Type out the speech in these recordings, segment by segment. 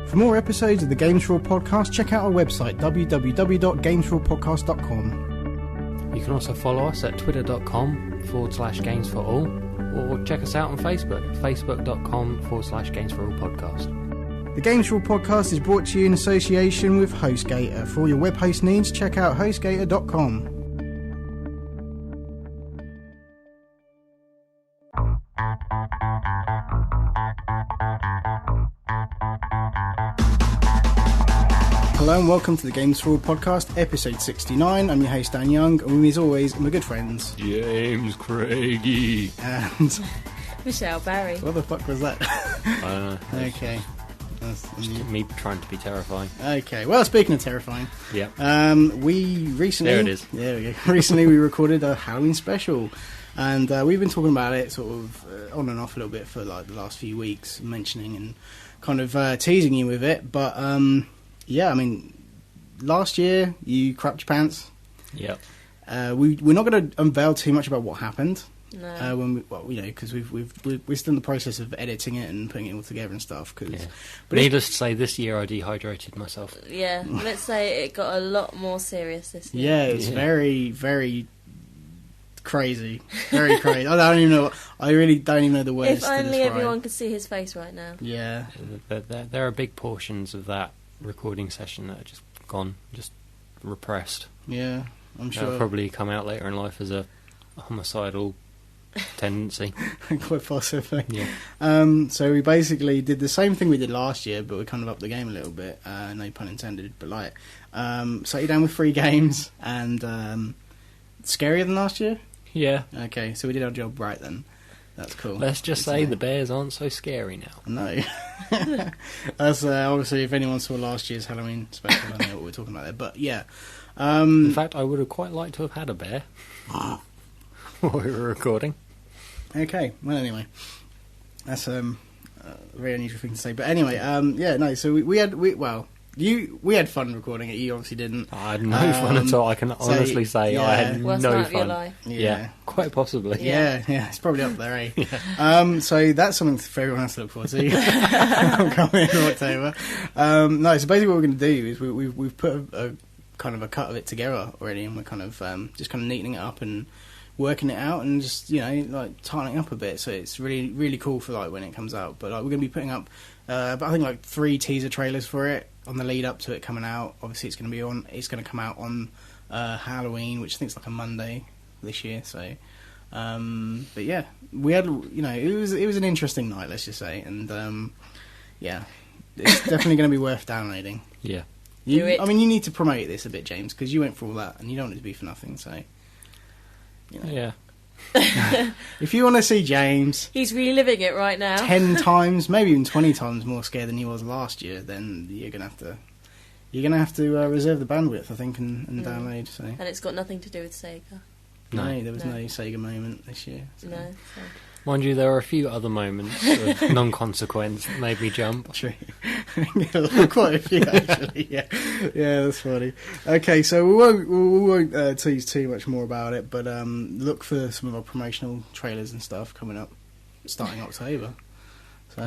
For more episodes of the Games4all podcast, check out our website, www.games4allpodcast.com. You can also follow us at twitter.com/Games4all, or check us out on Facebook, facebook.com/Games4all podcast. The Games4all podcast is brought to you in association with HostGator. For all your web host needs, check out hostgator.com. Hello and welcome to the Games4all podcast, episode 69. I'm your host Dan Young, and with me as always, my good friends James Craigie and Michelle Barry. What the fuck was that? Okay. Me trying to be terrifying. Okay, well, speaking of terrifying, Yeah. we recently... There it is. There we go. Recently we recorded a Halloween special, and we've been talking about it sort of on and off a little bit for like the last few weeks, mentioning and kind of teasing you with it, but yeah, I mean, last year you crapped your pants. Yep. We're not going to unveil too much about what happened. No. Because we're still in the process of editing it and putting it all together and stuff. Yeah. But needless to say, this year I dehydrated myself. Yeah, let's say it got a lot more serious this year. Yeah, it's very, very crazy. Very crazy. I really don't even know the words. If only everyone could see his face right now. Yeah. There are big portions of that recording session that are just gone, just repressed. Yeah, I'm sure. That'll probably come out later in life as a homicidal tendency. Quite possibly. Yeah. So we basically did the same thing we did last year, but we kind of upped the game a little bit. No pun intended, but like, sat you down with 3 games and scarier than last year. Yeah. Okay, so we did our job right then. That's cool. Let's just say the bears aren't so scary now. No. That's obviously, if anyone saw last year's Halloween special, I know what we're talking about there. But yeah. In fact, I would have quite liked to have had a bear while we were recording. Okay, well anyway. That's a very unusual thing to say. But anyway, yeah, no, so we had fun recording it, you obviously didn't. I had no fun at all, I can honestly say. Yeah. I had Worst no night of your fun. life. Yeah. Quite possibly. Yeah, it's probably up there, eh? Yeah. So that's something for everyone else to look forward to. Coming in October. No, so basically what we're going to do is we've put a kind of a cut of it together already, and we're kind of just kind of neatening it up and working it out and just, like tightening up a bit, so it's really, really cool for like when it comes out. But like we're going to be putting up I think like 3 teaser trailers for it on the lead up to it coming out. Obviously it's going to come out on Halloween, which I think is like a Monday this year. So but yeah, we had, it was an interesting night, let's just say, and yeah, it's definitely going to be worth downloading. Yeah. I mean, you need to promote this a bit, James, because you went for all that and you don't want it to be for nothing, so Yeah. If you want to see James, he's reliving it right now. 10 times, maybe even 20 times more scared than he was last year, then you're gonna have to reserve the bandwidth, I think, and download. So. And it's got nothing to do with Sega. No, there was no Sega moment this year. So. No. So. Mind you, there were a few other moments of non-consequence that made me jump. True. Quite a few, actually. Yeah, that's funny. Okay, so we won't tease too much more about it, but look for some of our promotional trailers and stuff coming up, starting October. So,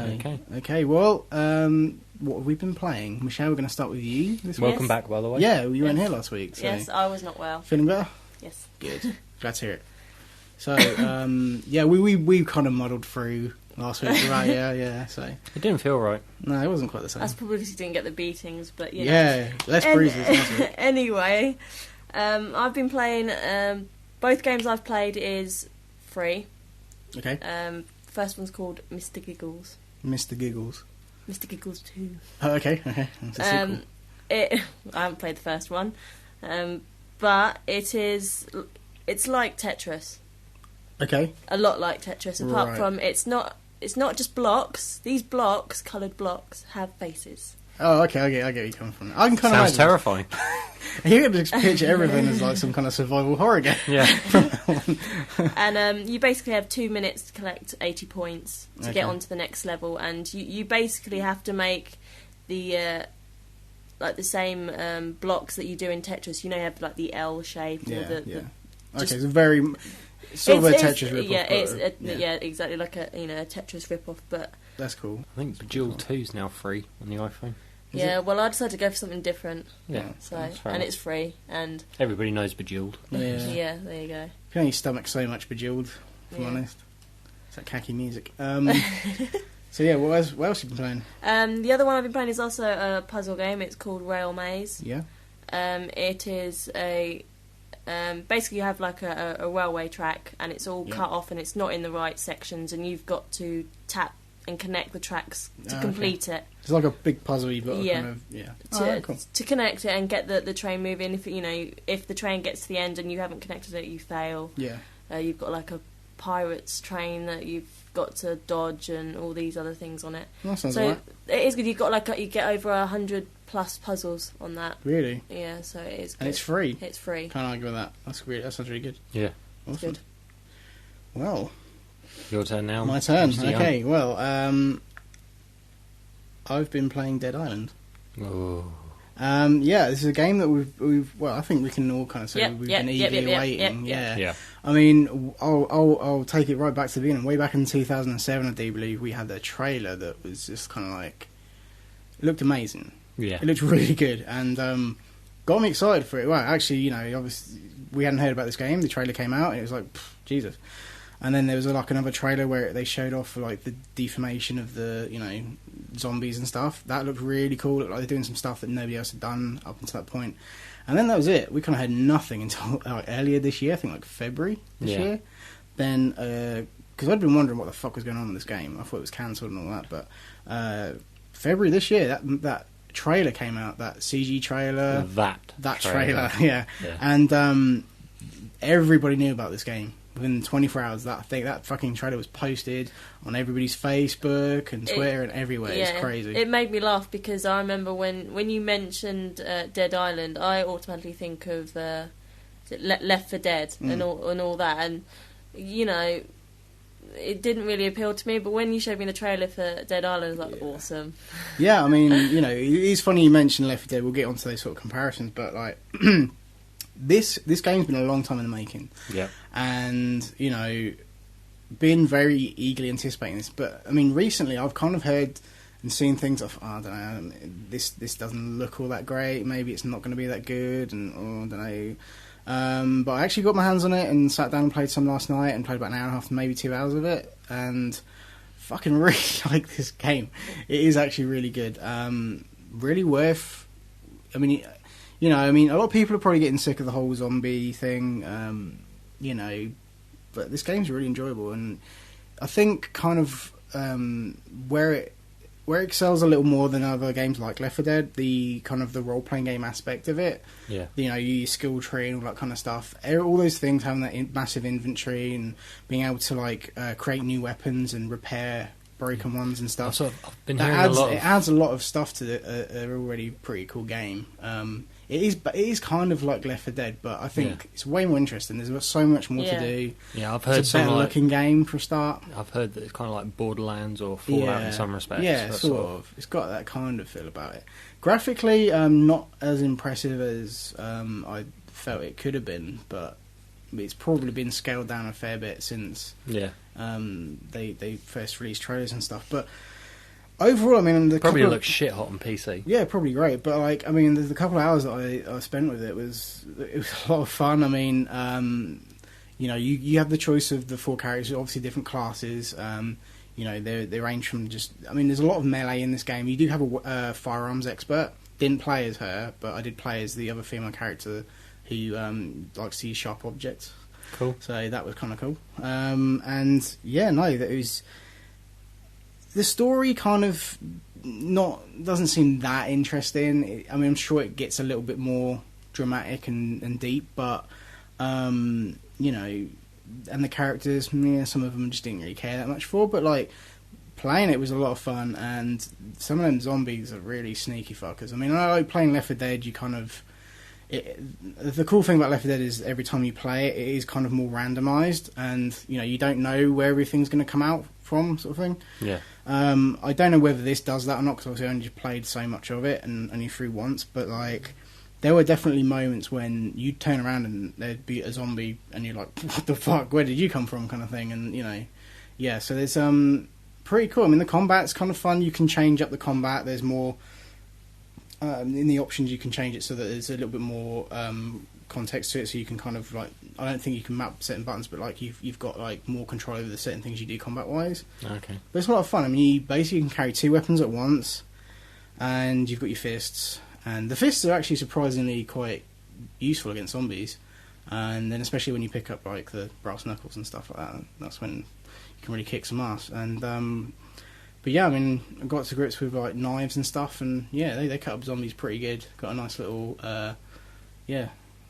okay. Well, what have we been playing? Michelle, we're going to start with you this week. Welcome back, by the way. Yeah, you weren't here last week. So. Yes, I was not well. Feeling better? Yes. Good. Glad to hear it. So, yeah, we kind of muddled through last week, right? Yeah. So it didn't feel right. No, it wasn't quite the same. That's probably because you didn't get the beatings, but you know. Yeah, less bruises. Last week. Anyway, I've been playing. Both games I've played is free. Okay. First one's called Mr. Giggles. Mr. Giggles. Mr. Giggles 2. Oh, okay. That's a sequel. I haven't played the first one, but it's like Tetris. Okay. A lot like Tetris, apart from it's not just blocks. These blocks, coloured blocks, have faces. Oh, okay, I get where you're coming from. I can kind Sounds of terrifying. You can just picture everything as like some kind of survival horror game. Yeah. And you basically have 2 minutes to collect 80 points to get onto the next level, and you basically have to make the like the same blocks that you do in Tetris. You have like the L shape. Yeah, or the okay, it's very sort of a Tetris rip-off. Yeah, exactly like a Tetris rip-off. But that's cool. I think Bejeweled 2's now free on the iPhone. Yeah, well, I decided to go for something different. Yeah, So, that's fair and enough. it's free, and Everybody knows Bejeweled. Yeah. yeah, there you go. You can only stomach so much Bejeweled, if I'm Yeah. honest. It's like khaki music. So yeah, what else have you been playing? The other one I've been playing is also a puzzle game. It's called Rail Maze. Yeah. It is a basically you have like a railway track, and it's all Yeah. cut off, and it's not in the right sections, and you've got to tap and connect the tracks to Okay. complete it. It's like a big puzzle you've got to Yeah. kind of... Yeah. To, Cool. to connect it and get the train moving. If the train gets to the end and you haven't connected it, you fail. Yeah. You've got like a pirate's train that you've got to dodge and all these other things on it. That sounds So alright. it is good. You've got you get over 100+ puzzles on that. Really? Yeah, so it is good. And it's free. It's free. Can't argue with that. That's great. That sounds really good. Yeah. Awesome. Good. Well, Your turn now. my turn. Mr. Young. Okay, well, I've been playing Dead Island. Oh. Yeah, this is a game that we've well, I think we can all kind of say Yep, we've yep, been yep, eagerly yep, waiting. yep, Yeah. Yeah. I mean, I'll take it right back to the beginning. Way back in 2007, I do believe we had a trailer that was just kind of like it looked amazing. Yeah. It looked really good, and got me excited for it. Well, actually, you know, obviously we hadn't heard about this game. The trailer came out, and it was like Jesus. And then there was like another trailer where they showed off like the deformation of the zombies and stuff. That looked really cool. It looked like they're doing some stuff that nobody else had done up until that point. And then that was it. We kind of had nothing until earlier this year. I think like February this year. Then because I'd been wondering what the fuck was going on with this game. I thought it was cancelled and all that. But February this year, that trailer came out. That CG trailer. That trailer. Yeah. And everybody knew about this game. Within 24 hours, that fucking trailer was posted on everybody's Facebook and Twitter and everywhere. Yeah, it's crazy. It made me laugh because I remember when you mentioned Dead Island, I automatically think of Left 4 Dead and all that, and you know, it didn't really appeal to me. But when you showed me the trailer for Dead Island, I was like, awesome. Yeah, I mean, you know, it's funny you mentioned Left 4 Dead. We'll get onto those sort of comparisons, but like. This game's been a long time in the making. Yeah. And, you know, been very eagerly anticipating this. But, I mean, recently I've kind of heard and seen things of, I don't know, this doesn't look all that great. Maybe it's not going to be that good. And, I don't know. But I actually got my hands on it and sat down and played some last night and played about an hour and a half, maybe 2 hours of it. And fucking really like this game. It is actually really good. Really worth... I mean... You know, I mean, a lot of people are probably getting sick of the whole zombie thing, you know, but this game's really enjoyable, and I think kind of where it excels a little more than other games like Left 4 Dead, the kind of the role-playing game aspect of it. Yeah. You know, you use skill tree and all that kind of stuff. All those things, having that massive inventory and being able to, like, create new weapons and repair broken ones and stuff. I've been hearing a lot. It adds a lot of stuff to an already pretty cool game. It is kind of like Left 4 Dead, but I think it's way more interesting. There's so much more to do. Yeah, I've heard it's a better looking game for a start. I've heard that it's kind of like Borderlands or Fallout in some respects. Yeah, sort of. It's got that kind of feel about it. Graphically, not as impressive as I felt it could have been, but it's probably been scaled down a fair bit since they first released trailers and stuff. But overall, I mean, probably looks shit hot on PC. Yeah, probably great. But like, I mean, the couple of hours that I spent with it was a lot of fun. I mean, you know, you have the choice of the 4 characters, obviously different classes. You know, they range from just. I mean, there's a lot of melee in this game. You do have a firearms expert. Didn't play as her, but I did play as the other female character who likes to use sharp objects. Cool. So that was kind of cool. And yeah, no, that was. The story kind of doesn't seem that interesting. I mean, I'm sure it gets a little bit more dramatic and deep, but you know, and the characters, yeah, some of them I just didn't really care that much for. But like playing it was a lot of fun, and some of them zombies are really sneaky fuckers. I mean, I like playing Left 4 Dead. You kind of the cool thing about Left 4 Dead is every time you play it, it is kind of more randomised, and you know, you don't know where everything's going to come out from, sort of thing. Yeah. I don't know whether this does that or not, because obviously I only just played so much of it and only through once, but like there were definitely moments when you'd turn around and there'd be a zombie and you're like, what the fuck, where did you come from, kind of thing. And you know, yeah, so there's pretty cool. I mean, the combat's kind of fun. You can change up the combat. There's more in the options you can change it so that there's a little bit more context to it, so you can kind of like, I don't think you can map certain buttons, but like you've got like more control over the certain things you do combat wise. Okay. But it's a lot of fun. I mean, you basically can carry 2 weapons at once, and you've got your fists, and the fists are actually surprisingly quite useful against zombies. And then especially when you pick up like the brass knuckles and stuff like that, that's when you can really kick some ass. And but yeah, I mean, I got to grips with like knives and stuff, and yeah, they cut up zombies pretty good. Got a nice little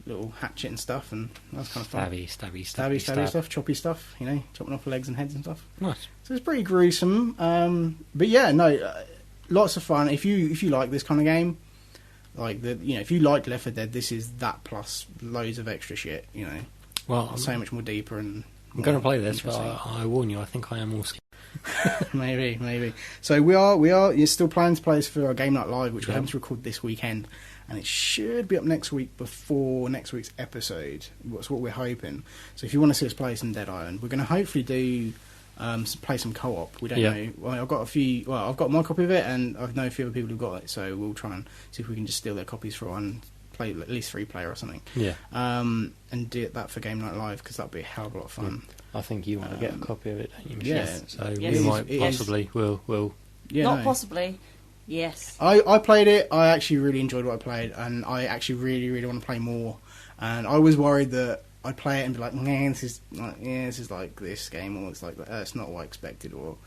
little hatchet and stuff, and that's kind of fun. Stabby Stuff, choppy stuff, you know, chopping off legs and heads and stuff. Nice. So it's pretty gruesome, but yeah, no, lots of fun. If you like this kind of game, like if you like Left 4 Dead, this is that plus loads of extra shit. You know, Well, so much more deeper and. I'm going to play this, but interesting. I warn you, I think I am also. maybe. So we are. You're still planning to play this for our Game Night Live, which we're Yeah. hoping to record this weekend, and it should be up next week before next week's episode. That's what we're hoping. So if you want to see us play some Dead Island, we're going to hopefully do play some co-op. We don't Yeah. know. Well, I've got a few. Well, I've got my copy of it, and I know a few other people who've got it. So we'll try and see if we can just steal their copies for and play at least 3-player or something. Yeah. And do that for Game Night Live, because that'd be a hell of a lot of fun. I think you want to get a copy of it, don't you, Michelle? Yeah. So Yes. we might It is. possibly will. Yeah, Not no. possibly. Yes. I played it. I actually really enjoyed what I played, and I actually really want to play more. And I was worried that I'd play it and be like, "Man, this is like this game," or it's like it's not what I expected, or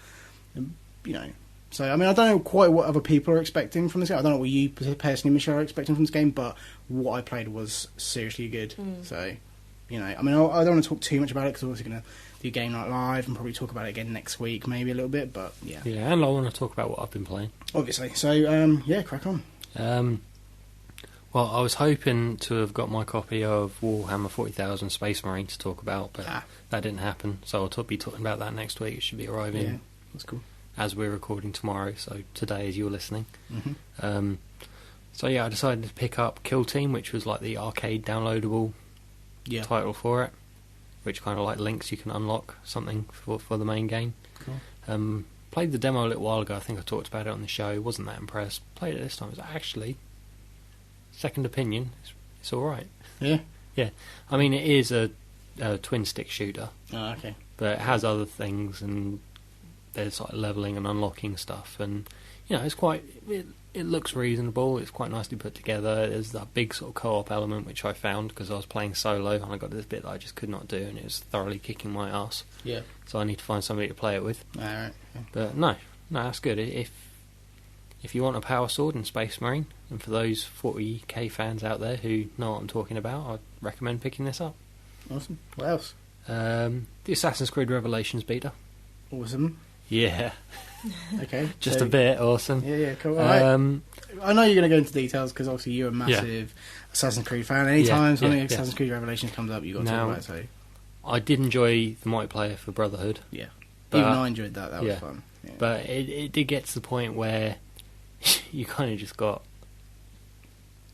So I mean, I don't know quite what other people are expecting from this game. I don't know what you personally, Michelle, are expecting from this game, but what I played was seriously good. So, I mean, I don't want to talk too much about it because we're also going to do Game Night Live and probably talk about it again next week, maybe a little bit. But yeah, Yeah, and I want to talk about what I've been playing. obviously. So yeah, crack on. Well, I was hoping to have got my copy of Warhammer 40,000 Space Marine to talk about, but that didn't happen. So I'll be talking about that next week. It should be arriving Yeah, that's cool. as we're recording tomorrow, so today as you're listening. Mm-hmm. So yeah, I decided to pick up Kill Team, which was like the arcade downloadable Yeah, title for it, which kind of like links you can unlock something for the main game. cool. Played the demo a little while ago. I think I talked about it on the show. Wasn't that impressed. Played it this time. It was actually, second opinion, it's all right. Yeah. Yeah, I mean it is a twin stick shooter, Oh, okay. but it has other things, and there's like leveling and unlocking stuff, and it's quite. It looks reasonable. It's quite nicely put together. There's that big sort of co-op element which I found because I was playing solo and I got to this bit that I just could not do, and it was thoroughly kicking my ass. Yeah. So I need to find somebody to play it with. All right. Okay. But no, that's good. If you want a power sword in Space Marine, and for those 40k fans out there who know what I'm talking about, I'd recommend picking this up. Awesome. What else? The Assassin's Creed Revelations beta. Awesome. Yeah, Okay. just so- a bit awesome. Yeah, cool. All right. I know you're going to go into details because obviously you're a massive Assassin's Creed fan. Anytime something Assassin's Creed Revelations comes up, you've got to talk about it. So I did enjoy the multiplayer for Brotherhood. yeah, But- even I enjoyed that. That was yeah. fun. Yeah. But it did get to the point where you kind of just got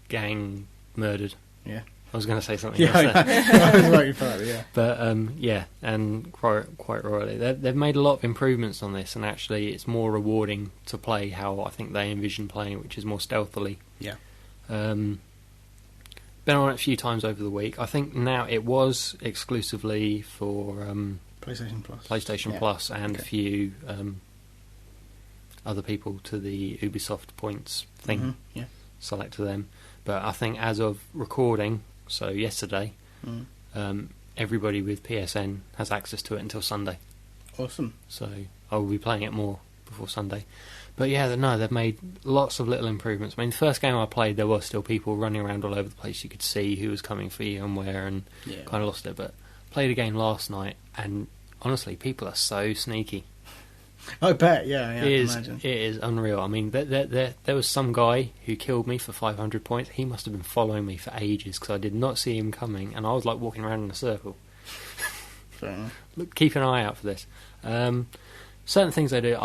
gang murdered. Yeah. I was going to say something Yeah, else there. I was waiting for that. Yeah. But yeah, and quite royally. They've made a lot of improvements on this, and actually it's more rewarding to play how I think they envision playing, which is more stealthily. Yeah. Been on it a few times over the week. I think now it was exclusively for PlayStation Plus. PlayStation Yeah. Plus and Okay. a few other people to the Ubisoft points thing. Mhm, yeah. Select to them. But I think as of recording, so yesterday, Mm. everybody with PSN has access to it until Sunday. Awesome. So I will be playing it more before Sunday. But yeah, no, they've made lots of little improvements. I mean, the first game I played, there were still people running around all over the place. You could see who was coming for you and where, and Yeah. kind of lost it. But played a game last night, and honestly, people are so sneaky. I bet. Yeah. Yeah. I It can is, imagine. it is unreal. I mean, there was some guy who killed me for 500 points. He must have been following me for ages because I did not see him coming, and I was like walking around in a circle. Fair enough. Look, keep an eye out for this. Certain things they do.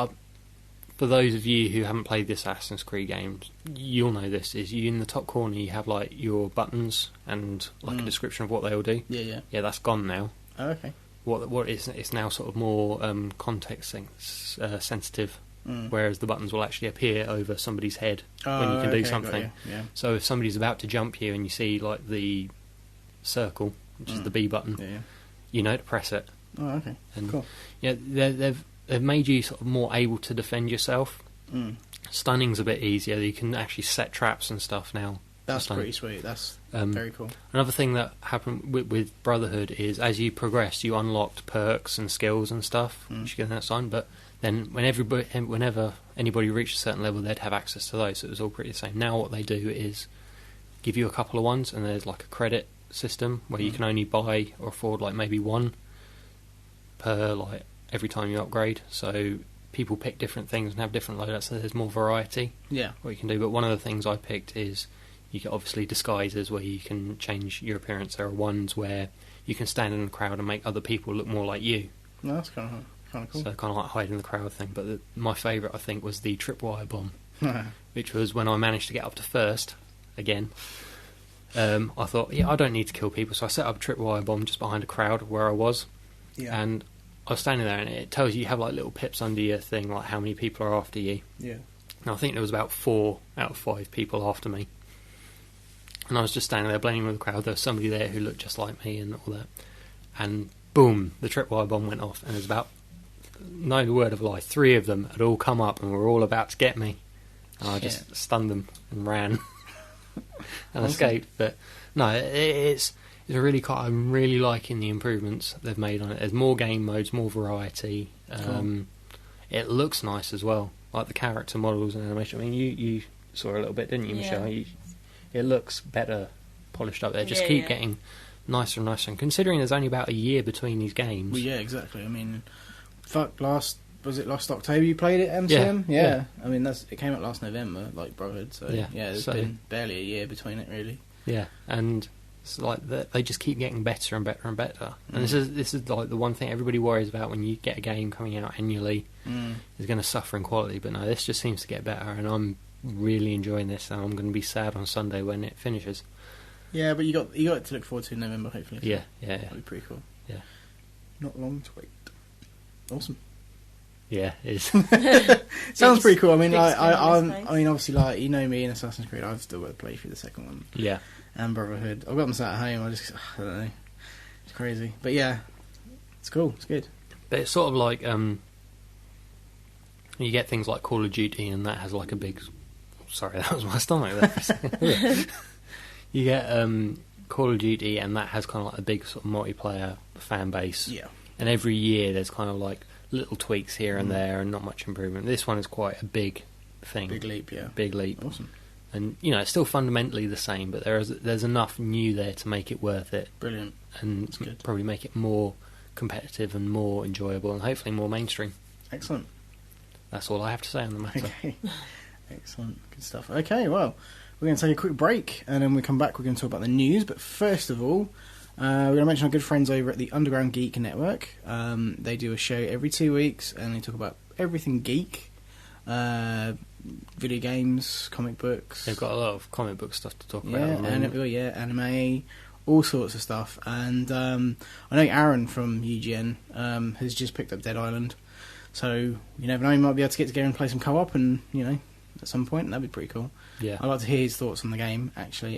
For those of you who haven't played this Assassin's Creed games, you'll know this. Is you in the top corner you have like your buttons and like a description of what they all do. Yeah. Yeah. Yeah, that's gone now. Oh, okay. What is it's now sort of more context sensitive whereas the buttons will actually appear over somebody's head when you can do something. Yeah. So if somebody's about to jump you and you see like the circle, which is the B button, you know to press it. Oh, okay. And cool. yeah, they've made you sort of more able to defend yourself. Stunning's a bit easier. You can actually set traps and stuff now. That's pretty sweet. That's very cool. Another thing that happened with Brotherhood is as you progressed, you unlocked perks and skills and stuff, which you get that sign. But then whenever anybody reached a certain level, they'd have access to those. So it was all pretty the same. Now what they do is give you a couple of ones, and there's like a credit system where you can only buy or afford like maybe one per like every time you upgrade. So people pick different things and have different loadouts, so there's more variety. Yeah. What you can do. But one of the things I picked is you get obviously disguises where you can change your appearance. There are ones where you can stand in the crowd and make other people look more like you. No, that's kind of cool. So kind of like hiding the crowd thing. But my favourite, I think, was the tripwire bomb, which was when I managed to get up to first again. I thought, I don't need to kill people, so I set up a tripwire bomb just behind a crowd where I was, and I was standing there, and it tells you have like little pips under your thing, like how many people are after you. Yeah. And I think there was about 4 out of 5 people after me. And I was just standing there blending with the crowd. There was somebody there who looked just like me and all that. And boom, the tripwire bomb went off. And there's about, no word of a lie, 3 of them had all come up and were all about to get me. And I just stunned them and ran and escaped. But no, it's a really cool. I'm really liking the improvements they've made on it. There's more game modes, more variety. It looks nice as well. Like the character models and animation. I mean, you saw a little bit, didn't you, Michelle? It looks better polished up. They just keep getting nicer and nicer. And considering there's only about a year between these games. Well, yeah, exactly. I mean, last October you played it, MCM? Yeah. I mean, it came out last November, like Brotherhood. So there's been barely a year between it, really. Yeah, and it's like they just keep getting better and better and better. And this is like the one thing everybody worries about when you get a game coming out annually is going to suffer in quality. But no, this just seems to get better, and I'm really enjoying this, and I'm going to be sad on Sunday when it finishes. Yeah, but you got it to look forward to in November, hopefully. Yeah. That'll be pretty cool. Yeah. Not long to wait. Awesome. Yeah, it is. Sounds pretty cool. I mean, I mean, obviously, like, you know me in Assassin's Creed, I've still got to play through the second one. Yeah. And Brotherhood. I've got them sat at home. I don't know. It's crazy, but yeah, it's cool. It's good. But it's sort of like you get things like Call of Duty, and that has like a big. Sorry, that was my stomach there for a second. You get Call of Duty, and that has kind of like a big sort of multiplayer fan base. Yeah. And every year there's kind of like little tweaks here and there, and not much improvement. This one is quite a big thing. Big leap, yeah. Big leap. Awesome. And it's still fundamentally the same, but there's enough new there to make it worth it. Brilliant. And probably make it more competitive and more enjoyable, and hopefully more mainstream. Excellent. That's all I have to say on the matter. Okay. Excellent. Good stuff. Okay, well, we're going to take a quick break, and then when we come back, we're going to talk about the news. But first of all, we're going to mention our good friends over at the Underground Geek Network. They do a show every 2 weeks, and they talk about everything geek. Video games, comic books. They've got a lot of comic book stuff to talk about. Anime, all sorts of stuff. And I know Aaron from UGN has just picked up Dead Island, so you never know, you might be able to get together and play some co-op, and at some point that'd be pretty cool. Yeah, I'd like to hear his thoughts on the game, actually.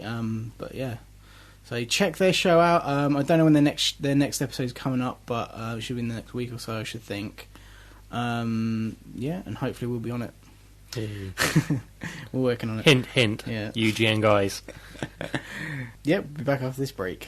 But yeah, so check their show out. I don't know when their next episode is coming up, but it should be in the next week or so, I should think. And hopefully we'll be on it. We're working on it. Hint, hint. Yeah. UGN guys. Yep, be back after this break.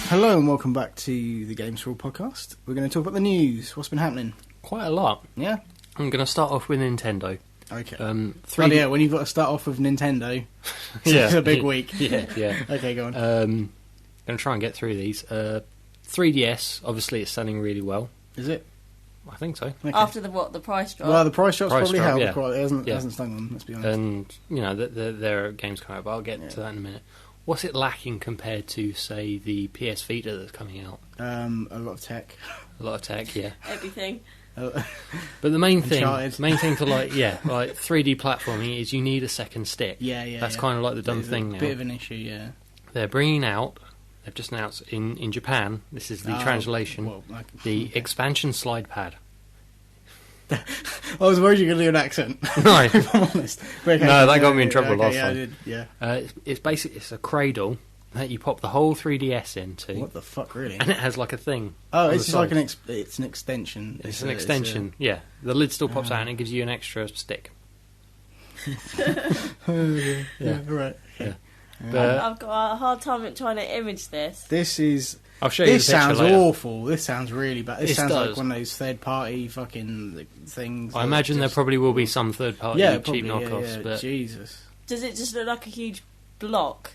Hello and welcome back to the Games4all podcast. We're going to talk about the news. What's been happening? Quite a lot. Yeah? I'm going to start off with Nintendo. Okay. 3D... yeah, when you've got to start off with Nintendo, it's a big week. Yeah. Okay, go on. Going to try and get through these. 3DS, obviously, it's selling really well. Is it? I think so. Okay. After the price drop? Well, the price drop's probably helped. Yeah. It hasn't stung them, let's be honest. And, there are games coming out, but I'll get to that in a minute. What's it lacking compared to, say, the PS Vita that's coming out? A lot of tech. A lot of tech, yeah. Everything. But the main thing to 3D platforming is you need a second stick. Yeah. That's kind of like the dumb thing now. Bit of an issue, yeah. They're bringing out they've just announced in Japan. This is the translation. Well, The expansion slide pad. I was worried you were going to do an accent. No, if I'm honest. But okay, no, that got me in trouble last yeah, time. I did, yeah. It's basically it's a cradle that you pop the whole 3DS into. What the fuck, really? And it has like a thing. Oh, on it's the just like side. it's an extension. It's an extension. Yeah, the lid still pops out and it gives you an extra stick. Yeah, right. Yeah. I've got a hard time trying to image this. This is. I'll show you. This the picture sounds later. awful. This sounds really bad. This It sounds does. like one of those third-party fucking things. I imagine there probably will be some third-party cheap knockoffs, yeah, but Jesus. Does it just look like a huge block,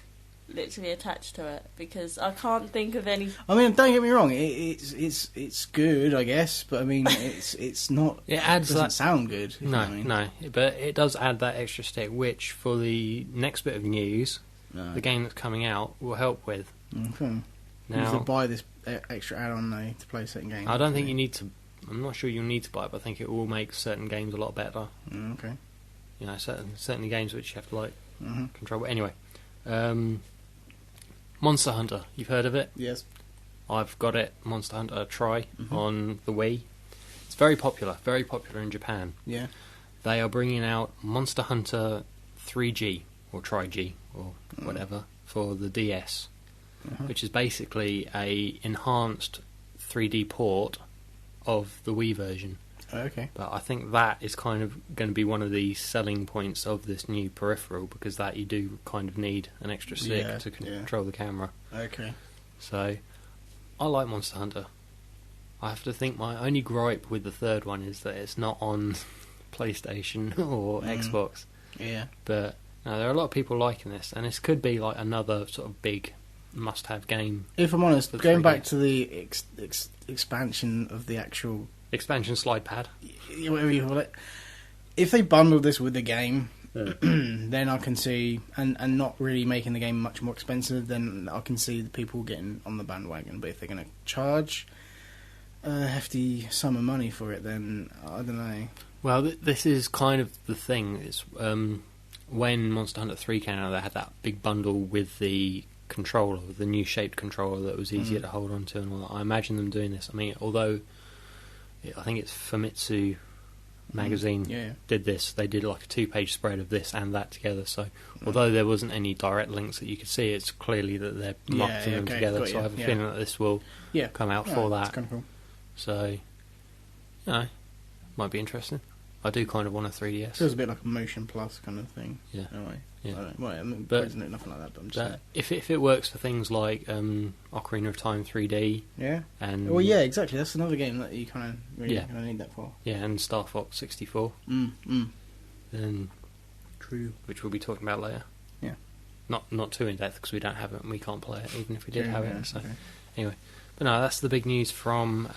literally attached to it? Because I can't think of any. I mean, don't get me wrong. It's good, I guess, but I mean, it's not. it adds doesn't that. sound good. if you know No, what I mean. no, but it does add that extra stick, which for the next bit of news, No. the game that's coming out will help with. Okay. You have to Now, buy this extra add-on though to play certain games. I don't think you need to. I'm not sure you'll need to buy it, but I think it will make certain games a lot better. Okay. You know, certainly games which you have to like Mm-hmm. control. But anyway, Monster Hunter. You've heard of it? Yes. I've got it. Monster Hunter Try Mhm. on the Wii. It's very popular in Japan. Yeah. They are bringing out Monster Hunter 3G or Tri-G or whatever for the DS, which is basically a enhanced 3D port of the Wii version. Okay. But I think that is kind of going to be one of the selling points of this new peripheral, because that you do kind of need an extra stick Yeah, to yeah. control the camera. Okay. So I like Monster Hunter. I have to think my only gripe with the third one is that it's not on PlayStation or Xbox. Yeah. But no, there are a lot of people liking this, and this could be like another sort of big must-have game. If I'm honest, For going 3D. back to the expansion of the actual, Expansion slide pad. whatever you call it, if they bundled this with the game, then I can see, and not really making the game much more expensive, then I can see the people getting on the bandwagon. But if they're going to charge a hefty sum of money for it, then I don't know. Well, this is kind of the thing. It's when Monster Hunter 3 came out, they had that big bundle with the controller, the new shaped controller that was easier to hold on to and all that. I imagine them doing this. I mean, although I think it's Famitsu magazine Yeah. did this, they did like a 2-page spread of this and that together. So although there wasn't any direct links that you could see, it's clearly that they're marketing them okay, together. got So you, I have a yeah. feeling that this will Yeah. come out Yeah, for It's that. kind of cool. So, you know, might be interesting. I do kind of want a 3DS. Feels a bit like a Motion Plus kind of thing. Yeah. In a way. Yeah. I don't know. Well, I mean, But- isn't nothing like that, but I'm just saying. If it works for things like Ocarina of Time 3D Yeah. and Well, yeah, exactly. That's another game that you kind of really Yeah. kind of need that for. and Star Fox 64, Mm. then True. which we'll be talking about later. Yeah. Not too in depth because we don't have it and we can't play it even if we did True, have yeah, it. So okay. anyway, but no, that's the big news from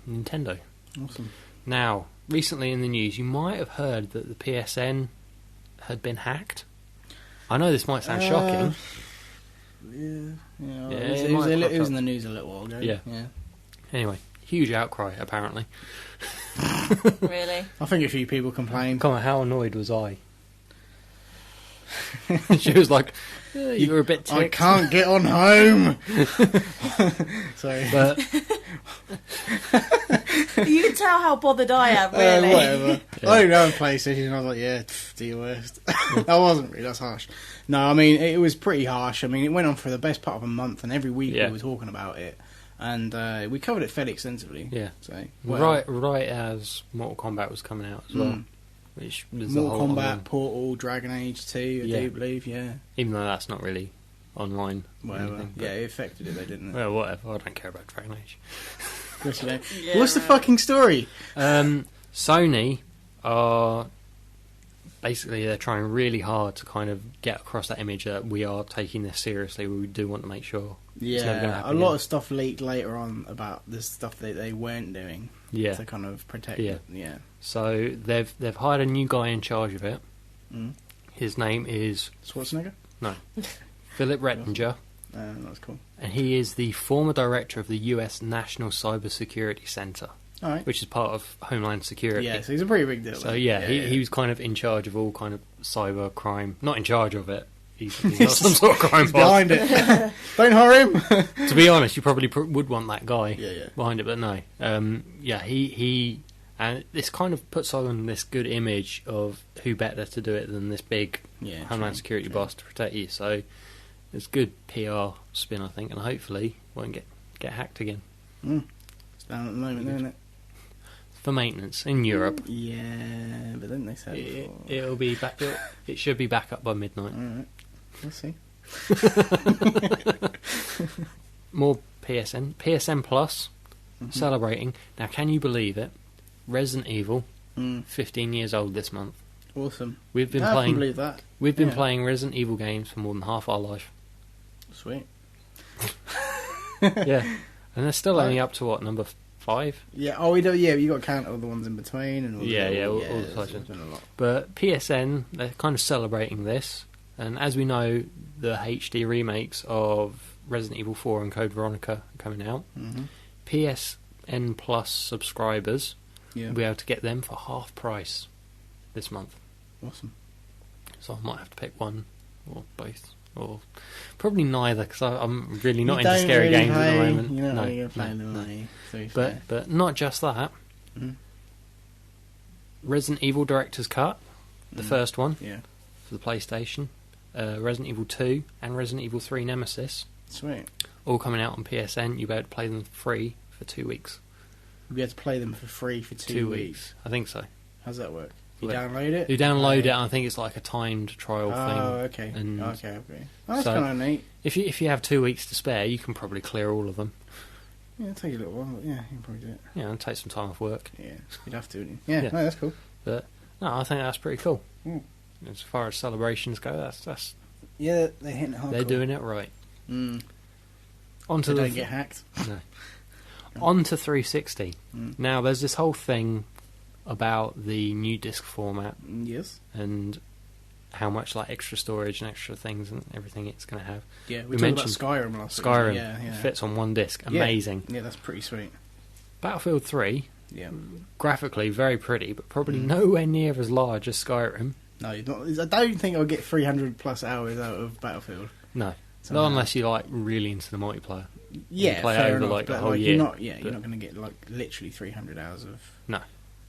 Nintendo. Awesome. Now, recently in the news, you might have heard that the PSN had been hacked. I know this might sound shocking. Yeah. Yeah, It it might have was popped in the news a little while ago. Yeah. Yeah. Anyway, huge outcry apparently. Really? I think a few people complained. Come on, how annoyed was I? She was like, "You were a bit I ticked." can't get on home. Sorry. But You can tell how bothered I am, really. Whatever. Yeah. I don't know PlayStation, and I was like, yeah, do your worst. That wasn't really, that's harsh. No, I mean, it was pretty harsh. I mean, it went on for the best part of a month, and every week Yeah. we were talking about it. And we covered it fairly extensively. yeah, So, right as Mortal Kombat was coming out as well, Mm. which was the Mortal whole Kombat, online- Portal, Dragon Age 2, I Yeah. do believe, yeah. even though that's not really online. or Whatever. anything, but- Yeah, it affected it, though, didn't it? Well, whatever. I don't care about Dragon Age. Of course you don't. Yeah, What's the right. fucking story? Sony are basically they're trying really hard to kind of get across that image that we are taking this seriously. We do want to make sure. It's never gonna Yeah, happen a lot again. of stuff leaked later on about the stuff that they weren't doing Yeah. to kind of protect Yeah. it. Yeah. So they've hired a new guy in charge of it. Mm. His name is Schwarzenegger? Philip Rettinger, That's cool. and he is the former director of the U.S. National Cybersecurity Center, All right. which is part of Homeland Security. Yeah, so he's a pretty big deal. So then. yeah, he was kind of in charge of all kind of cyber crime. Not in charge of it, he's got some sort of crime He's behind it. Don't hire him. To be honest, you probably would want that guy Yeah. behind it, but no. He and this kind of puts on this good image of who better to do it than this big Homeland Security boss to protect you. So it's good PR spin, I think, and hopefully won't get hacked again. It's down at the moment, isn't it? For maintenance in Europe. Yeah, but then they say It'll be back. It should be back up by midnight. Alright, we'll see. More PSN Plus, celebrating. Now, can you believe it? Resident Evil, 15 years old this month. Awesome. We've been I playing. can believe that. We've been playing Resident Evil games for more than half our life. Sweet. Yeah, and they're still only up to what, number 5? Yeah. Oh, we do. Yeah, you got to count all the ones in between and all. All the such. But PSN, they're kind of celebrating this, and as we know, the HD remakes of Resident Evil 4 and Code Veronica are coming out. PSN Plus subscribers will be able to get them for half price this month. Awesome. So I might have to pick one or both, or probably neither, because I'm really not into scary games at the moment. You know, you're playing them, but not just that. Resident Evil Director's Cut, the first one, for the PlayStation, Resident Evil 2 and Resident Evil 3 Nemesis. Sweet. All coming out on PSN. You'll be able to play them free for 2 weeks. You'll be able to play them for free for 2 weeks. I think so. How's that work? You download it? You download it, and I think it's like a timed trial thing. Oh, okay. And okay. That's kind of neat. If you have 2 weeks to spare, you can probably clear all of them. Yeah, it'll take a little while, but yeah, you can probably do it. Yeah, and take some time off work. Yeah, you'd have to, wouldn't you? Yeah, no, that's cool. But no, I think that's pretty cool. As far as celebrations go, that's yeah, they're hitting it hardcore. They're doing it right. Onto they don't get hacked. No. On to 360. Now, there's this whole thing about the new disc format. Yes. And how much like extra storage and extra things and everything it's going to have. Yeah, we talked about Skyrim last week. Skyrim yeah. fits on one disc. Amazing. Yeah, that's pretty sweet. Battlefield 3, graphically very pretty, but probably nowhere near as large as Skyrim. No, I don't think I'll get 300 plus hours out of Battlefield. No. Not unless you're like really into the multiplayer. Yeah, play fair over enough, like but the whole year. You're not going to get like literally 300 hours of. No.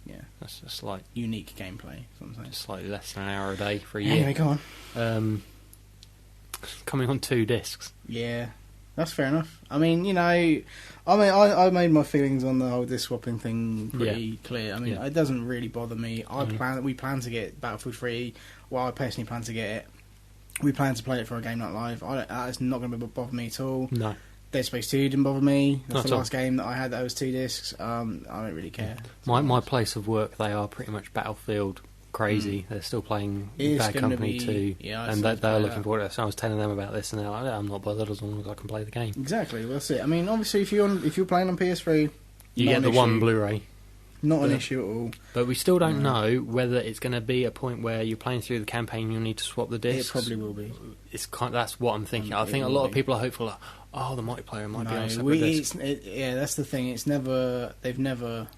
Yeah. That's just like unique gameplay. Something. Just slightly less than an hour a day for a year. Anyway, go on. Coming on 2 discs. Yeah, that's fair enough. I mean, I made my feelings on the whole disc swapping thing pretty clear. I mean, it doesn't really bother me. We plan to get Battlefield 3. Well, I personally plan to get it. We plan to play it for a game night live. It's not going to bother me at all. No. Dead Space 2 didn't bother me. That's not the last game that I had that was 2 discs. I don't really care. My place of work, they are pretty much Battlefield crazy. They're still playing Bad Company 2. Yeah, and they're looking forward to it. So I was telling them about this, and they're like, I'm not bothered as long as I can play the game. Exactly, well, that's it. I mean, obviously, if you're playing on PS3, you get the one Blu-ray. Not an issue at all. But we still don't know whether it's going to be a point where you're playing through the campaign and you'll need to swap the discs. It probably will be. That's what I'm thinking. I think a lot of people are hopeful, like, the multiplayer might be on separate discs. Yeah, that's the thing. They've never...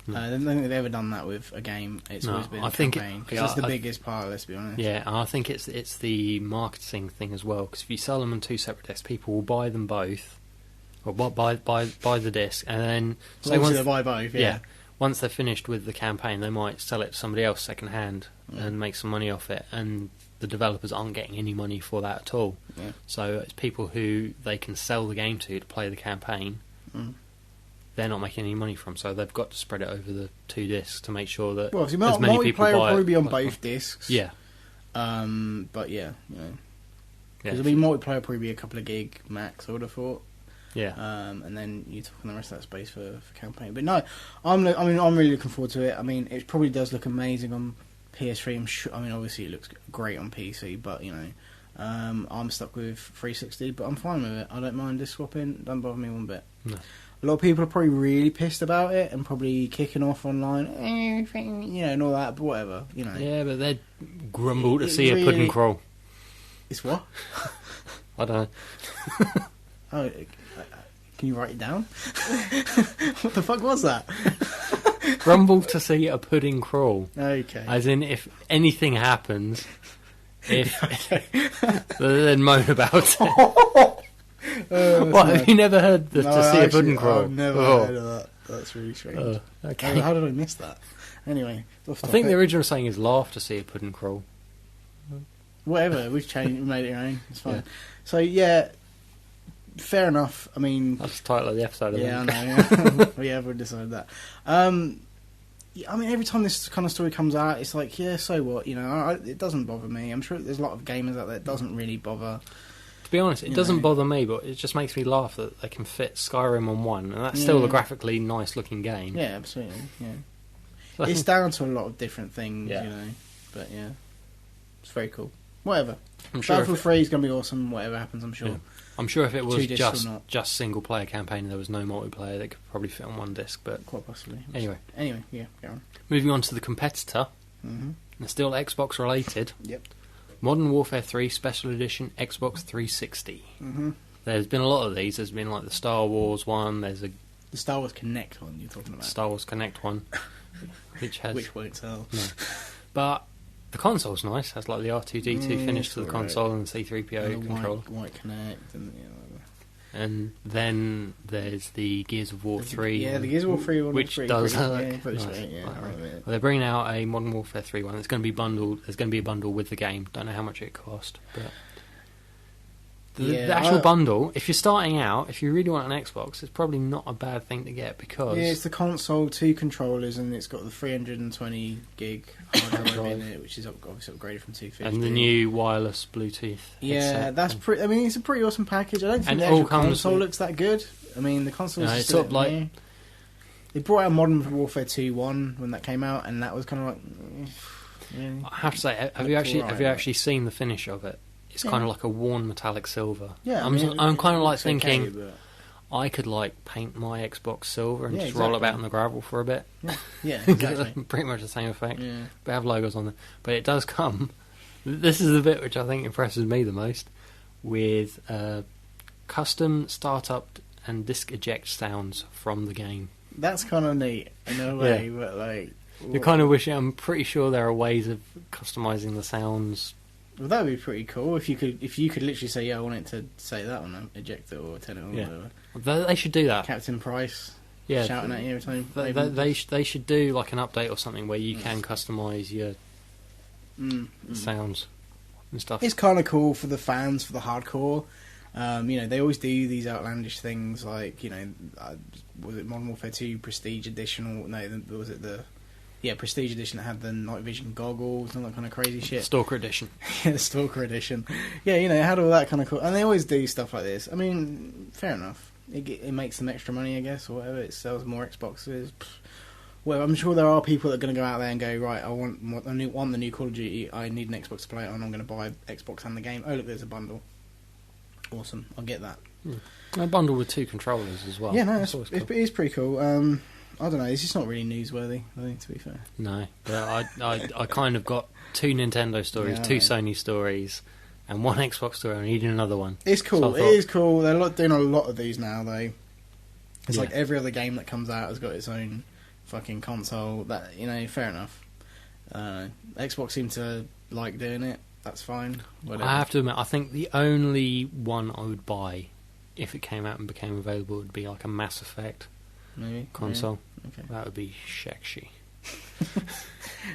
I don't think they've ever done that with a game. It's always been a campaign. Because that's the biggest part, let's be honest. Yeah, and I think it's the marketing thing as well. Because if you sell them on 2 separate discs, people will buy them both. Or buy the disc, and then... They'll buy both, yeah. Once they're finished with the campaign, they might sell it to somebody else second hand and make some money off it, and the developers aren't getting any money for that at all. Yeah. So it's people who they can sell the game to play the campaign. They're not making any money from, so they've got to spread it over the 2 discs to make sure that as many people buy it. Multiplayer will probably be on both discs. Yeah. But yeah, because multiplayer will probably be a couple of gig max, I would have thought. Yeah. And then you're talking the rest of that space for campaign. But no, I'm really looking forward to it. I mean, it probably does look amazing on PS3. I'm sure. I mean, obviously it looks great on PC, but I'm stuck with 360. But I'm fine with it. I don't mind disc swapping. It doesn't bother me one bit. No. A lot of people are probably really pissed about it and probably kicking off online, and all that. But whatever, Yeah, but they'd grumble to see a pudding crawl. It's what? I don't know. Oh. Can you write it down? What the fuck was that? Grumble to see a pudding crawl. Okay. As in, if anything happens, then moan about it. What, have you never heard to see a pudding crawl? I've never heard of that. That's really strange. Okay. How did I miss that? Anyway, I think the original saying is laugh to see a pudding crawl. Whatever, we've changed, we made it our own. It's fine. Yeah. So yeah, fair enough. I mean, that's the title of the episode. I know. Yeah, we'll decide that. I mean, every time this kind of story comes out, it's like, yeah, so what? You know, it doesn't bother me. I'm sure there's a lot of gamers out there that doesn't really bother. To be honest, it doesn't bother me, but it just makes me laugh that they can fit Skyrim on one, and that's still a graphically nice-looking game. Yeah, absolutely. Yeah, so it's down to a lot of different things, you know. But yeah, it's very cool. Whatever. I'm sure Battlefield 3 is going to be awesome. Whatever happens, I'm sure. Yeah. I'm sure if it was just single-player campaign and there was no multiplayer, they could probably fit on one disc. But quite possibly. Anyway, yeah, go on. Moving on to the competitor. Mm-hmm. They're still Xbox related. Yep. Modern Warfare 3 Special Edition Xbox 360. Mm-hmm. There's been a lot of these. There's been like the Star Wars one. There's the Star Wars Connect one you're talking about. Star Wars Connect one, which won't tell. No. But the console's nice. Has like the R2D2 finish to the console and the C3PO and controller. White Connect and and then there's the Gears of War 3. Yeah, the Gears of War 3 one, which does nice. Well, they're bringing out a Modern Warfare 3 one. It's going to be bundled. There's going to be a bundle with the game. Don't know how much it cost, but the actual bundle, if you're starting out, if you really want an Xbox, it's probably not a bad thing to get because it's the console, 2 controllers, and it's got the 320 gig hard drive in it, which is obviously upgraded from 250. And the new wireless Bluetooth. Yeah, that's pretty. I mean, it's a pretty awesome package. I don't think the actual console looks that good. I mean, the console is it's sort of like they brought out Modern Warfare 2 1 when that came out, and that was kind of like. Really? I have to say, have you actually seen the finish of it? It's kind of like a worn metallic silver. Yeah, I'm kind of like thinking, okay, I could like paint my Xbox silver and just roll about in the gravel for a bit. Yeah, exactly. Pretty much the same effect. Yeah. But have logos on there. But it does come. This is the bit which I think impresses me the most, with custom startup and disc eject sounds from the game. That's kind of neat in a way, but like you kind of wish. I'm pretty sure there are ways of customizing the sounds. Well, that would be pretty cool if you could literally say, yeah, I want it to say that on eject it or turn it on or whatever. They should do that. Captain Price shouting at you every time. They should do like an update or something where you can customise your sounds and stuff. It's kind of cool for the fans, for the hardcore. They always do these outlandish things like, was it Modern Warfare 2 Prestige Edition or no, was it the Prestige Edition that had the night vision goggles and all that kind of crazy shit. Stalker Edition. Yeah, the Stalker Edition. Yeah, it had all that kind of cool. And they always do stuff like this. I mean, fair enough. It makes them extra money, I guess, or whatever. It sells more Xboxes. Well, I'm sure there are people that are going to go out there and go, right, I want the new Call of Duty. I need an Xbox to play it on. I'm going to buy Xbox and the game. Oh, look, there's a bundle. Awesome. I'll get that. A bundle with 2 controllers as well. Yeah, no, it's pretty cool. I don't know, it's just not really newsworthy, I think, to be fair. No, but I kind of got 2 Nintendo stories, 2 Sony stories, and 1 Xbox story. I needed another one. It's cool, it is cool. They're doing a lot of these now, though. It's like every other game that comes out has got its own fucking console. That fair enough. Xbox seem to like doing it. That's fine. Whatever. I have to admit, I think the only one I would buy, if it came out and became available, would be like a Mass Effect. Maybe console. Yeah. Okay. That would be sexy.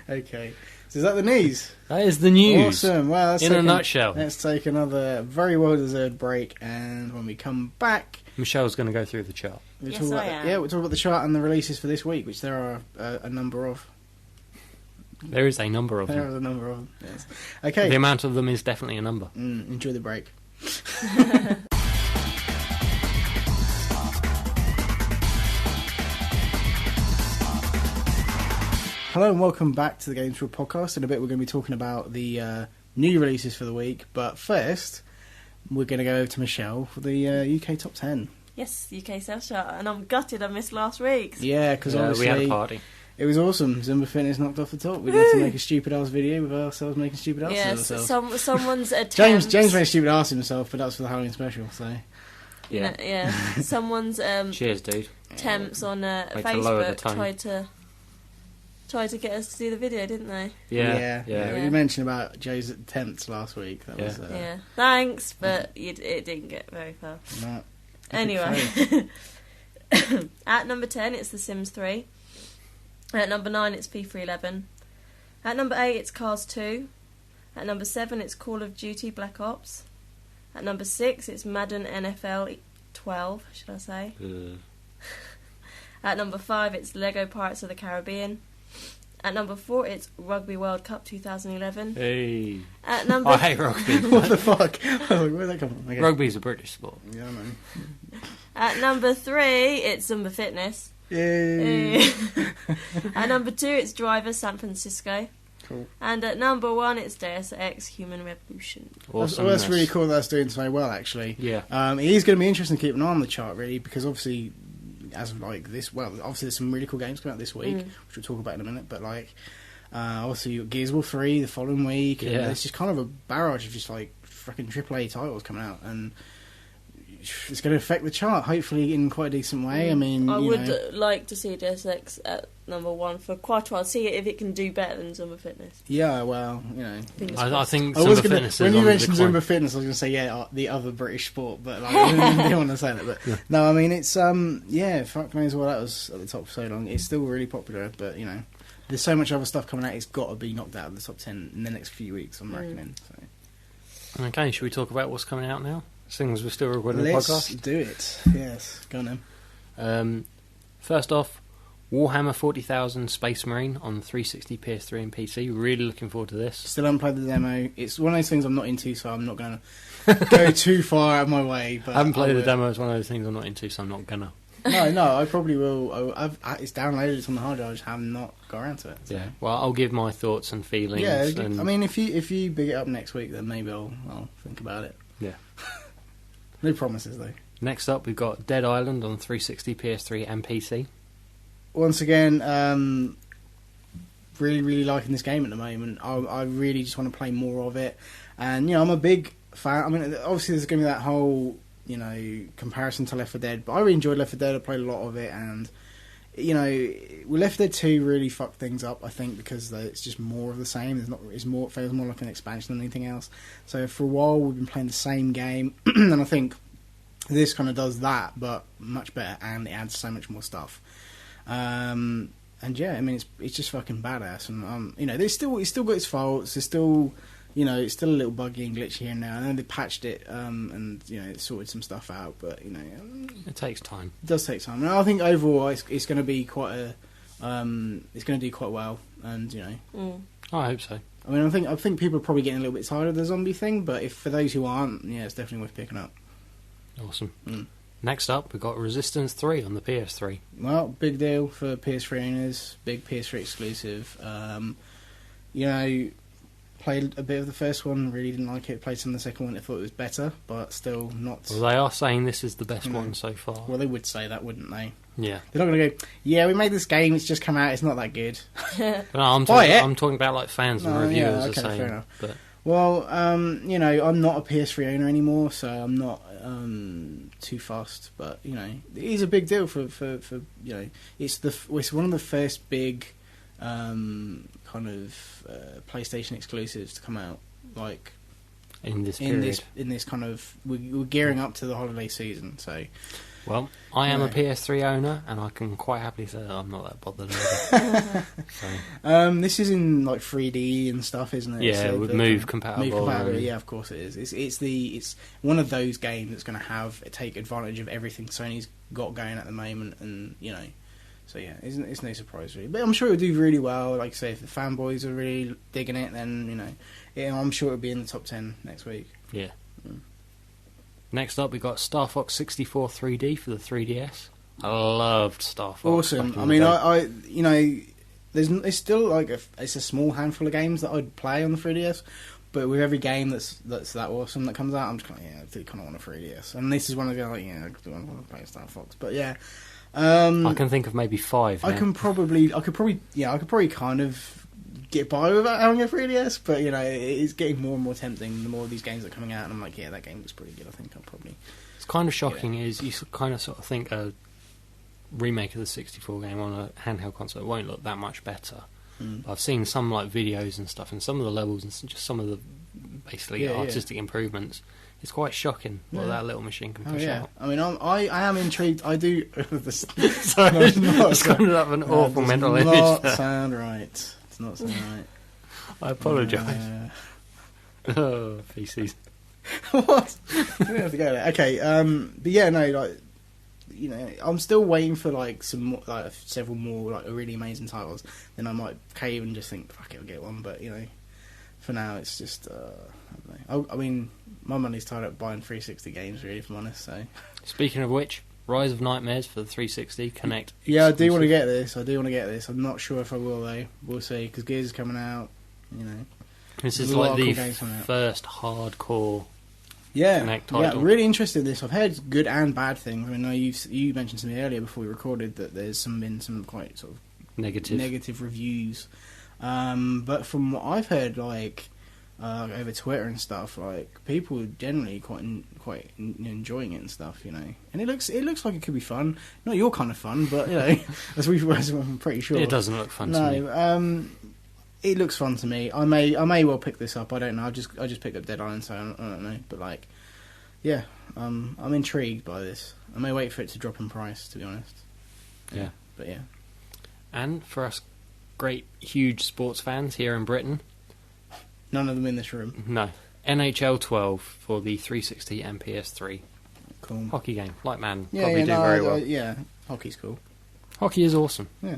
Okay. So is that the news? That is the news. Awesome. Well, in a nutshell. Let's take another very well-deserved break, and when we come back, Michelle's going to go through the chart. Yes, I am. Yeah, we'll talk about the chart and the releases for this week, which there are a number of. There is a number of them. There is a number of them. Yes. Okay. The amount of them is definitely a number. Enjoy the break. Hello and welcome back to the Games4all podcast. In a bit we're going to be talking about the new releases for the week, but first we're going to go over to Michelle for the UK Top 10. Yes, UK Sales Chart, and I'm gutted I missed last week's. Yeah, because obviously we had a party. It was awesome. Zumba Fitness knocked off the top. We had to make a stupid ass video with ourselves making stupid asses of ourselves. Someone's attempt. James made a stupid ass himself, but that's for the Halloween special, so... Yeah. Someone's cheers, dude. attempts on Facebook tried tried to get us to do the video, didn't they? Yeah. You mentioned about Joe's attempts last week. That was yeah. Thanks, but it didn't get very far. No. Anyway, at number 10, it's The Sims 3. At number 9, it's P311. At number 8, it's Cars 2. At number 7, it's Call of Duty Black Ops. At number 6, it's Madden NFL 12, should I say. At number 5, it's Lego Pirates of the Caribbean. At number 4, it's Rugby World Cup 2011. Hey. At number I hate rugby. What the fuck? Where'd that come from? Okay. Rugby's a British sport. Yeah, man. At number 3, it's Zumba Fitness. Yay. At number 2, it's Driver San Francisco. Cool. And at number 1, it's Deus Ex Human Revolution. Awesome. That's really cool that that's doing so well, actually. Yeah. It is going to be interesting to keep an eye on the chart, really, because obviously, as of like this, well, obviously there's some really cool games coming out this week, which we'll talk about in a minute, but like, obviously you've got Games4all 3 the following week, and it's just kind of a barrage of just like fucking AAA titles coming out, and it's going to affect the chart, hopefully in quite a decent way. I mean, I would like to see Deus Ex at number 1 for quite a while, see if it can do better than Zumba Fitness. Yeah, well, you know. I think I was Zumba Fitness when is you on mentioned the decline. Zumba Fitness, I was going to say, the other British sport, but like, I didn't want to say that. But no, I mean, it's, fuck knows why that was at the top for so long. It's still really popular, but, you know, there's so much other stuff coming out, it's got to be knocked out of the top 10 in the next few weeks, I'm reckoning. So. Okay, should we talk about what's coming out now? Seeing as we're still recording the Let's podcast. do it. Yes, go on then. First off, Warhammer 40,000 Space Marine on 360, PS3 and PC. Really looking forward to this. Still haven't played the demo. It's one of those things I'm not into, so I'm not going to go too far out of my way. But I haven't played the demo. It's one of those things I'm not into, so I'm not gonna. No, I probably will. It's downloaded, it's on the hard drive, I just have not got around to it. So. Yeah, well, I'll give my thoughts and feelings. Yeah, and I mean, if you big it up next week, then maybe I'll think about it. Yeah. No promises, though. Next up, we've got Dead Island on 360, PS3 and PC. Once again, really, really liking this game at the moment. I really just want to play more of it. And, you know, I'm a big fan. I mean, obviously there's going to be that whole, you know, comparison to Left 4 Dead. But I really enjoyed Left 4 Dead. I played a lot of it. And, you know, Left 4 Dead 2 really fucked things up, I think, because it's just more of the same. It feels more like an expansion than anything else. So for a while, we've been playing the same game. And I think this kind of does that, but much better. And it adds so much more stuff. And yeah, I mean, it's just fucking badass. And you know, it's still got its faults. There's still, you know, it's still a little buggy and glitchy here and there. I know they patched it, and you know, it sorted some stuff out. But you know, it takes time. It does take time. And I think overall, it's going to be quite a, it's going to do quite well. And you know, I hope so. I mean, I think people are probably getting a little bit tired of the zombie thing. But for those who aren't, yeah, it's definitely worth picking up. Awesome. Next up, we've got Resistance 3 on the PS3. Well, big deal for PS3 owners. Big PS3 exclusive. You know, played a bit of the first one, really didn't like it. Played some of the second one, I thought it was better, but still not... Well, they are saying this is the best one so far. Well, they would say that, wouldn't they? Yeah. They're not going to go, yeah, we made this game, it's just come out, it's not that good. No, I'm talking about like fans and reviewers are saying. Fair enough. But well, you know, I'm not a PS3 owner anymore, so I'm not too fussed. But you know, it is a big deal for you know, it's one of the first big kind of PlayStation exclusives to come out. Like in this period, in this kind of we're gearing up to the holiday season, so. Well, I am a PS3 owner, and I can quite happily say that I'm not that bothered either. So. This is in like 3D and stuff, isn't it? Yeah, so with Move compatible. Yeah, of course it is. It's one of those games that's going to take advantage of everything Sony's got going at the moment, and you know, so yeah, it's no surprise really. But I'm sure it'll do really well. Like I say, if the fanboys are really digging it, then you know, I'm sure it'll be in the top 10 next week. Yeah. Next up, we got Star Fox 64 3D for the 3DS. I loved Star Fox. Awesome. I mean, I you know, it's still like it's a small handful of games that I'd play on the 3DS, but with every game that's that awesome that comes out, I'm just kind of I do kind of want a 3DS, and this is one of the like I do want to play Star Fox, but yeah. I can think of maybe 5. I could probably kind of get by without having a 3DS, but you know, it's getting more and more tempting the more of these games are coming out, and I'm like, yeah, that game looks pretty good. I think I'll probably. It's kind of shocking. Is you kind of sort of think a remake of the 64 game on a handheld console won't look that much better, I've seen some like videos and stuff, and some of the levels and just some of the basically artistic improvements. It's quite shocking what that little machine can push out. I mean, I am intrigued. I do. Sorry, it's coming up an awful mental image. Does not sound right. It's not sound right. I apologise. Oh, feces. What? We don't have to go there. Okay, but yeah, no, like, you know, I'm still waiting for like some more, like several more like really amazing titles. Then I might cave and just think, fuck it, I'll get one. But you know, for now, it's just, I don't know. I mean, my money's tied up buying 360 games, really, if I'm honest. So, speaking of which, Rise of Nightmares for the 360 Connect. Yeah, I do want to get this. I'm not sure if I will though. We'll see, because Gears is coming out. You know, this is like the first hardcore. Connect title. Yeah, really interested in this. I've heard good and bad things. I mean, you mentioned to me earlier before we recorded that there's been some quite sort of negative reviews. But from what I've heard, like over Twitter and stuff, like people are generally quite enjoying it and stuff. You know, and it looks like it could be fun. Not your kind of fun, but you know, as I'm pretty sure it doesn't look fun to me. It looks fun to me. I may well pick this up. I don't know. I just picked up Dead Island, so I don't know. But like, yeah, I'm intrigued by this. I may wait for it to drop in price, to be honest. Yeah. But yeah. And for us great, huge sports fans here in Britain, none of them in this room. No. NHL 12 for the 360 and PS3. Cool. Hockey game, like man, probably do very well. Yeah, hockey's cool. Hockey is awesome. Yeah.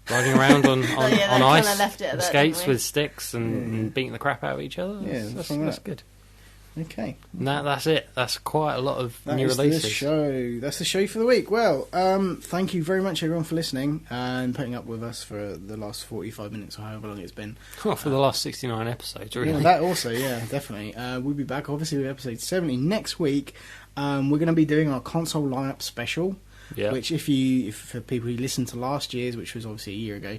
Riding around on ice, left skates with sticks and beating the crap out of each other. Yeah, that's good. Okay. That's it. That's quite a lot of new releases. That's the show for the week. Well, thank you very much, everyone, for listening and putting up with us for the last 45 minutes or however long it's been. Well, for the last 69 episodes, really. Yeah, that also, yeah, definitely. We'll be back, obviously, with episode 70 next week. We're going to be doing our console lineup special. Yeah. Which, if for people who listened to last year's, which was obviously a year ago,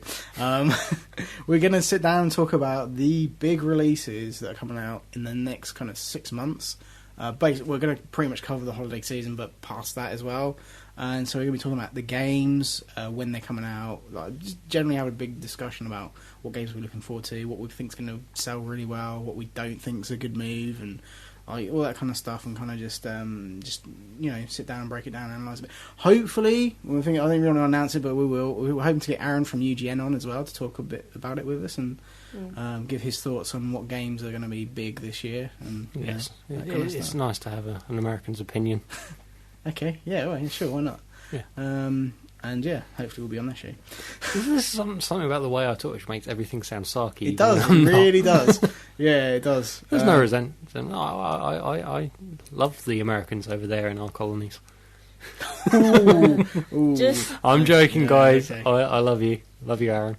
we're going to sit down and talk about the big releases that are coming out in the next kind of 6 months. We're going to pretty much cover the holiday season, but past that as well. And so we're going to be talking about the games, when they're coming out, like just generally have a big discussion about what games we're looking forward to, what we think is going to sell really well, what we don't think is a good move, and all that kind of stuff, and kind of just you know, sit down and break it down and analyse it. Hopefully, I think we want to announce it, but we will. We're hoping to get Aaron from UGN on as well to talk a bit about it with us and give his thoughts on what games are going to be big this year. And yes, it's nice to have an American's opinion. Okay, yeah, well, sure, why not? Yeah. And yeah, hopefully we'll be on that show. There's something about the way I talk which makes everything sound sarky. It does, it really does. Yeah, it does. There's no resentment. I love the Americans over there in our colonies. Ooh. I'm joking, guys. Okay. I love you. Love you, Aaron.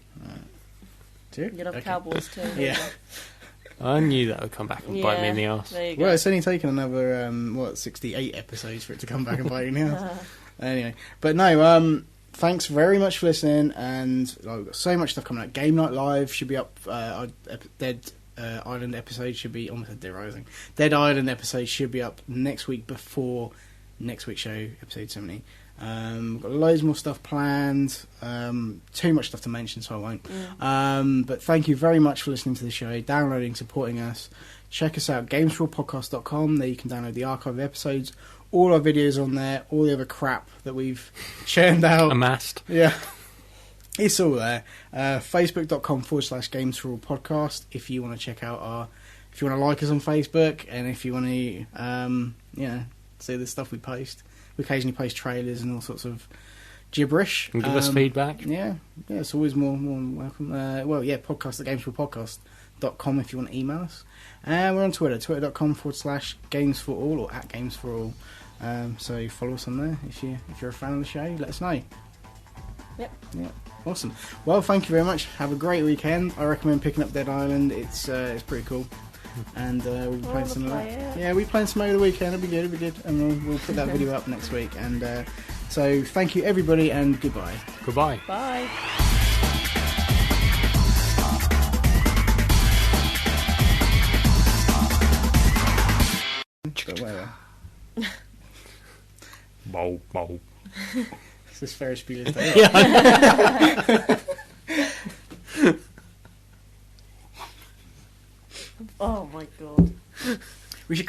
You love Cowboys too. Yeah. I knew that would come back and bite me in the arse. Well, it's only taken another 68 episodes for it to come back and bite you in the arse. Anyway, but no, thanks very much for listening, and we've got so much stuff coming out. Game Night Live should be up. Our Dead Island episode should be almost Dead Rising. Dead Island episode should be up next week before next week's show, episode 70. We've got loads more stuff planned. Too much stuff to mention, so I won't. But thank you very much for listening to the show, downloading, supporting us. Check us out, Games4all.podcast.com. There you can download the archive of episodes, all our videos on there, all the other crap that we've churned out. Amassed. Yeah. It's all there. Facebook.com/Games4all podcast if you want to check out if you want to like us on Facebook, and if you want to, see the stuff we post. We occasionally post trailers and all sorts of gibberish. And give us feedback. Yeah, it's always more than welcome. podcast@Games4all.com if you want to email us. And we're on Twitter, twitter.com/Games4all or @Games4all. So follow us on there if you're a fan of the show. Let us know. Yep. Awesome. Well, thank you very much. Have a great weekend. I recommend picking up Dead Island. It's pretty cool. And we'll be playing some of that. Yeah, we're playing some over the weekend. It'll be good. And we'll put that video up next week. And so thank you everybody, and goodbye. Goodbye. Bye. But whatever. Bow. This is Ferris Bueller's Day. Yeah.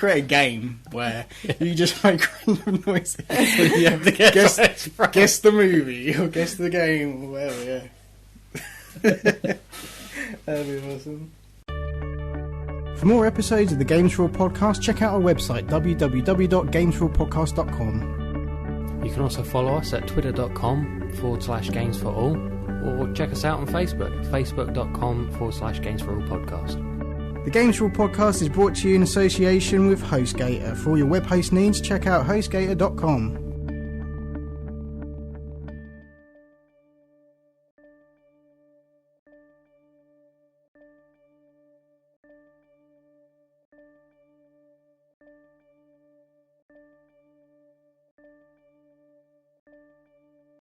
create a game where you just make random noises. So you have to guess the movie or guess the game or whatever. Yeah, that'd be awesome. For more episodes of the Games4all podcast, check out our website www.games4allpodcast.com. You can also follow us at twitter.com/Games4all or check us out on Facebook, facebook.com/Games4all podcast. The Games4all podcast is brought to you in association with HostGator. For all your web host needs, check out hostgator.com.